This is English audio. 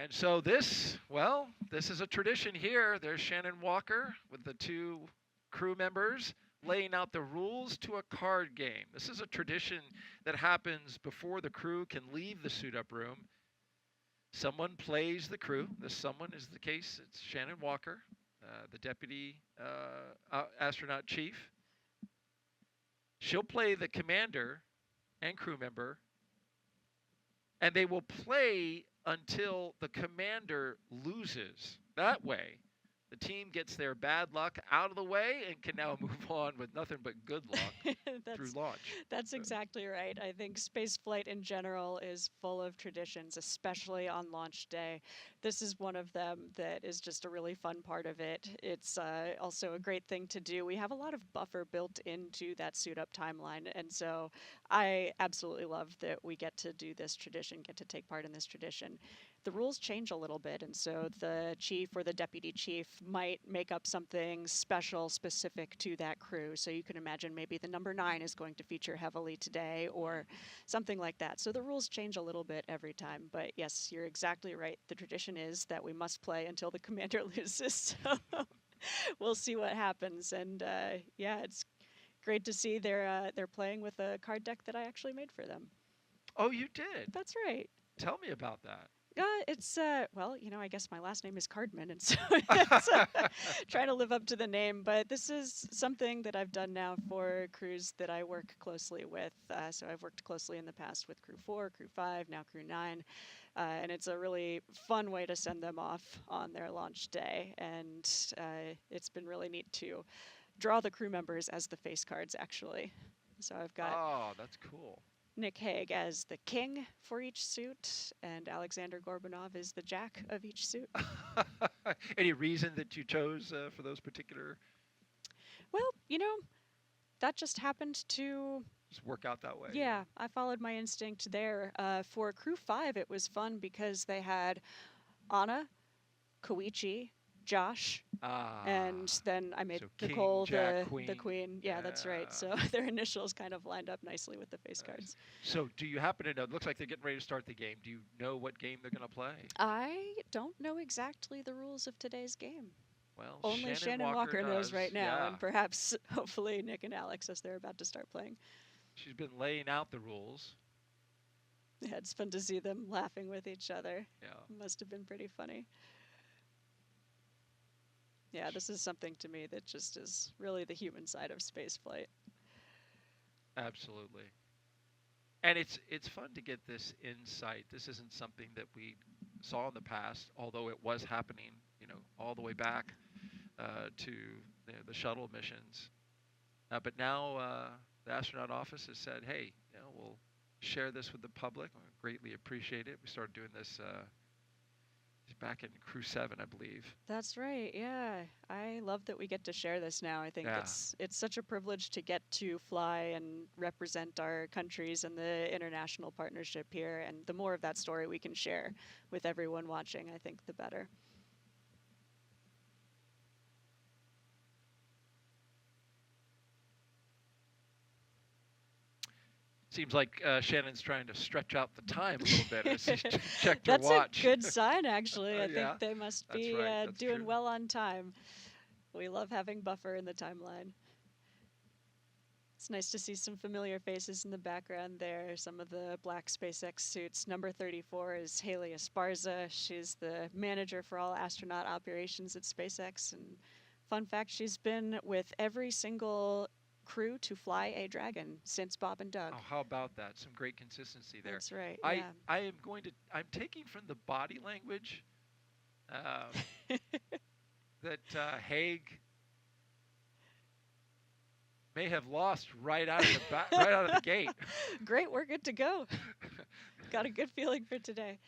And so this, well, this is a tradition here. There's Shannon Walker with the two crew members laying out the rules to a card game. This is a tradition that happens before the crew can leave the suit-up room. Someone plays the crew. This someone is the case. It's Shannon Walker, the deputy astronaut chief. She'll play the commander and crew member, and they will play until the commander loses. That way, the team gets their bad luck out of the way and can now move on with nothing but good luck through launch. That's exactly right. I think spaceflight in general is full of traditions, especially on launch day. This is one of them that is just a really fun part of it. It's also a great thing to do. We have a lot of buffer built into that suit up timeline, and so I absolutely love that we get to do this tradition, get to take part in this tradition. The rules change a little bit, and so the chief or the deputy chief might make up something special specific to that crew. So you can imagine maybe the number 9 is going to feature heavily today or something like that. So the rules change a little bit every time, but yes, you're exactly right. The tradition is that we must play until the commander loses. So we'll see what happens. And yeah, it's great to see they're playing with a card deck that I actually made for them. Oh, you did? That's right. Tell me about that. It's, well, you know, I guess my last name is Cardman, and so it's trying to live up to the name. But this is something that I've done now for crews that I work closely with. So I've worked closely in the past with Crew 4, Crew 5, now Crew 9. And it's a really fun way to send them off on their launch day. And it's been really neat to draw the crew members as the face cards, actually. So I've got... Oh, that's cool. Nick Hague as the king for each suit, and Aleksandr Gorbunov is the jack of each suit. Any reason that you chose for those particular? Well, you know, that just happened to just work out that way. Yeah, I followed my instinct there. For Crew 5, it was fun because they had Anna, Koichi, Josh, and then I made so Nicole King, the queen. Yeah, that's right. So their initials kind of lined up nicely with the face cards. So do you happen to know, it looks like they're getting ready to start the game. Do you know what game they're going to play? I don't know exactly the rules of today's game. Well, only Shannon Walker knows right now, and perhaps, hopefully, Nick and Alex as they're about to start playing. She's been laying out the rules. Yeah, it's fun to see them laughing with each other. Yeah. Must have been pretty funny. Yeah, this is something to me that just is really the human side of spaceflight. Absolutely. And it's fun to get this insight. This isn't something that we saw in the past, although it was happening, you know, all the way back to the shuttle missions. But now the astronaut office has said, hey, you know, we'll share this with the public. I greatly appreciate it. We started doing this back in Crew 7, I believe. That's right. Yeah, I love that we get to share this now. I think it's such a privilege to get to fly and represent our countries and the international partnership here. And the more of that story we can share with everyone watching, I think the better. Seems like Shannon's trying to stretch out the time a little bit as she checked her That's watch. That's a good sign, actually. I think they must be doing true. well on time. We love having buffer in the timeline. It's nice to see some familiar faces in the background there. Some of the black SpaceX suits. Number 34 is Haley Esparza. She's the manager for all astronaut operations at SpaceX. And fun fact, she's been with every single crew to fly a Dragon since Bob and Doug. Oh, how about that? Some great consistency there. That's right. I'm taking from the body language that Hague may have lost right out of the gate. Great, we're good to go. Got a good feeling for today.